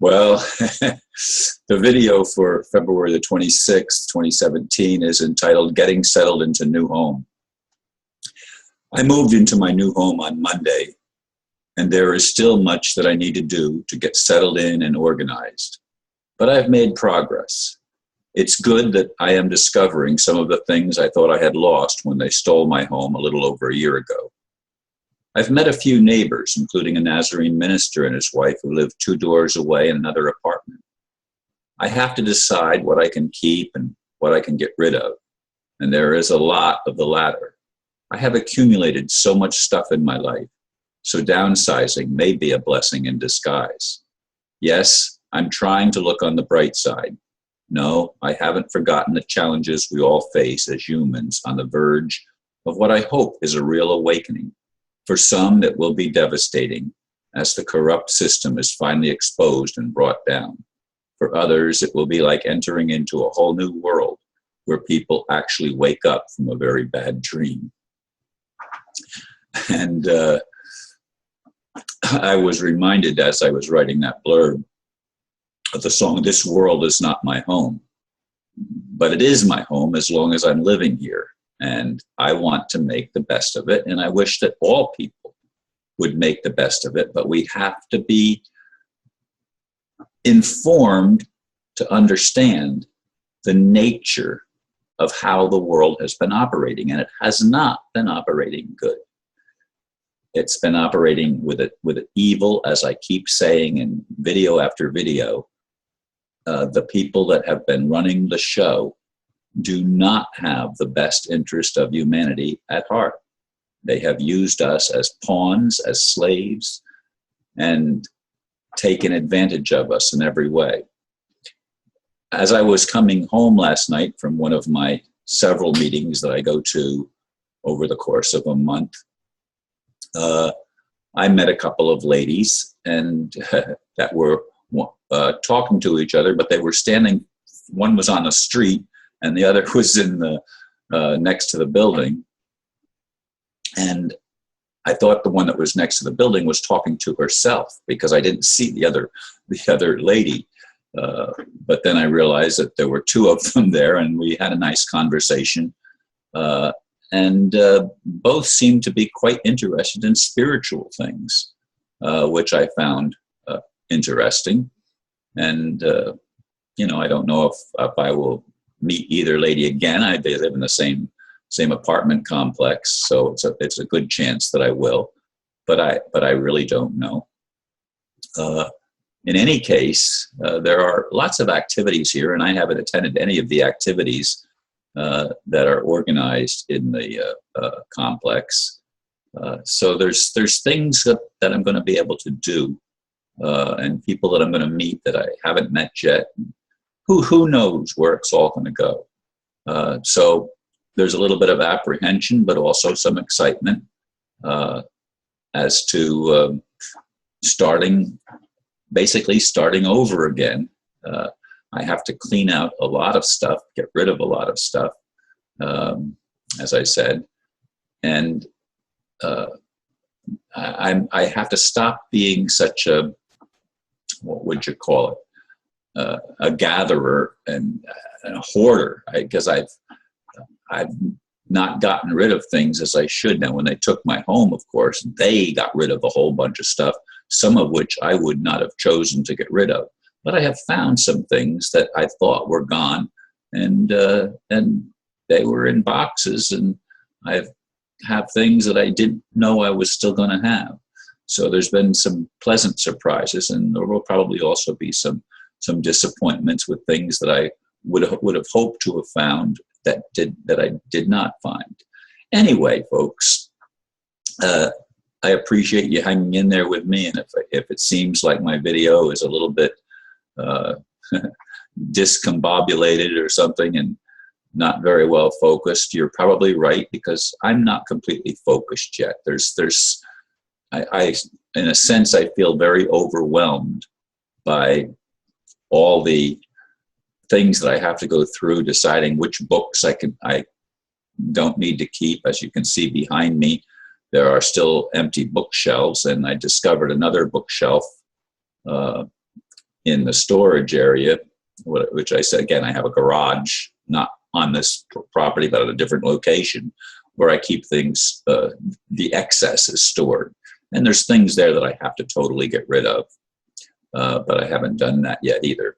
Well, the video for February the 26th, 2017 is entitled Getting Settled into New Home. I moved into my new home on Monday, and there is still much that I need to do to get settled in and organized. But I've made progress. It's good that I am discovering some of the things I thought I had lost when they stole my home a little over a year ago. I've met a few neighbors, including a Nazarene minister and his wife who live 2 doors away in another apartment. I have to decide what I can keep and what I can get rid of, and there is a lot of the latter. I have accumulated so much stuff in my life, so downsizing may be a blessing in disguise. Yes, I'm trying to look on the bright side. No, I haven't forgotten the challenges we all face as humans on the verge of what I hope is a real awakening. For some, it will be devastating as the corrupt system is finally exposed and brought down. For others, it will be like entering into a whole new world where people actually wake up from a very bad dream. And I was reminded as I was writing that blurb of the song, "This World Is Not My Home," but it is my home as long as I'm living here. And I want to make the best of it. And I wish that all people would make the best of it. But we have to be informed to understand the nature of how the world has been operating. And it has not been operating good. It's been operating with evil, as I keep saying in video after video. The people that have been running the show do not have the best interest of humanity at heart. They have used us as pawns, as slaves, and taken advantage of us in every way. As I was coming home last night from one of my several meetings that I go to over the course of a month, I met a couple of ladies and that were talking to each other, but they were standing, one was on the street and the other was in the next to the building. And I thought the one that was next to the building was talking to herself because I didn't see the other lady. But then I realized that there were 2 of them there, and we had a nice conversation. And both seemed to be quite interested in spiritual things, which I found interesting. And I don't know if I will meet either lady again. They live in the same apartment complex, so it's a good chance that I will, but I really don't know. In any case, there are lots of activities here, and I haven't attended any of the activities that are organized in the complex. So there's things that I'm going to be able to do, and people that I'm going to meet that I haven't met yet. Who knows where it's all going to go. So there's a little bit of apprehension, but also some excitement as to basically starting over again. I have to clean out a lot of stuff, get rid of a lot of stuff, as I said. And I have to stop being such a, what would you call it? A gatherer and a hoarder, because I've not gotten rid of things as I should. Now, when they took my home, of course, they got rid of a whole bunch of stuff, some of which I would not have chosen to get rid of. But I have found some things that I thought were gone, and they were in boxes, and I have things that I didn't know I was still going to have. So there's been some pleasant surprises, and there will probably also be some disappointments with things that I would have hoped to have found that I did not find. Anyway, folks, I appreciate you hanging in there with me, and if it seems like my video is a little bit discombobulated or something and not very well focused, you're probably right, because I'm not completely focused yet. I in a sense, I feel very overwhelmed by all the things that I have to go through, deciding which books I don't need to keep. As you can see behind me, there are still empty bookshelves, and I discovered another bookshelf in the storage area, which I said, again, I have a garage, not on this property, but at a different location, where I keep things, the excess is stored. And there's things there that I have to totally get rid of, but I haven't done that yet either.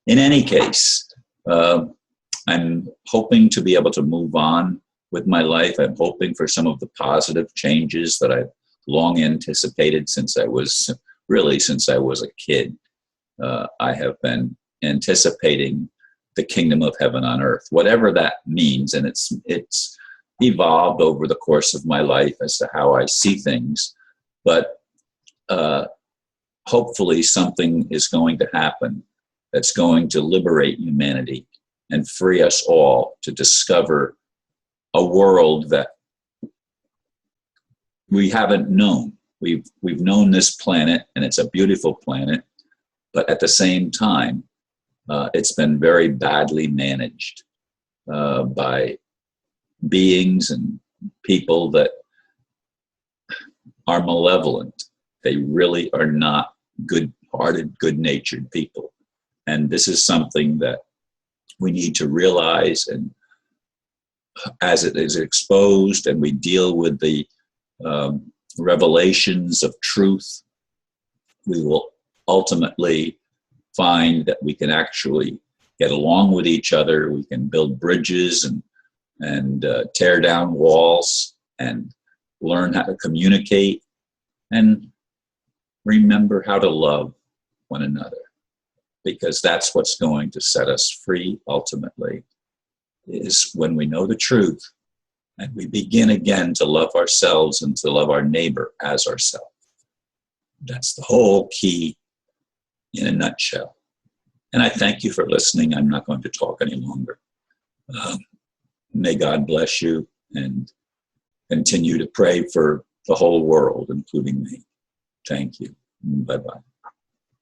In any case, I'm hoping to be able to move on with my life. I'm hoping for some of the positive changes that I've long anticipated since I was a kid. I have been anticipating the kingdom of heaven on earth, whatever that means. And it's evolved over the course of my life as to how I see things. But hopefully something is going to happen that's going to liberate humanity and free us all to discover a world that we haven't known. We've known this planet, and it's a beautiful planet, but at the same time, it's been very badly managed by beings and people that are malevolent. They really are not good-hearted, good-natured people. And this is something that we need to realize, and as it is exposed and we deal with the revelations of truth, we will ultimately find that we can actually get along with each other. We can build bridges and tear down walls and learn how to communicate and remember how to love one another, because that's what's going to set us free ultimately, is when we know the truth and we begin again to love ourselves and to love our neighbor as ourselves. That's the whole key in a nutshell. And I thank you for listening. I'm not going to talk any longer. May God bless you, and continue to pray for the whole world, including me. Thank you. Bye-bye.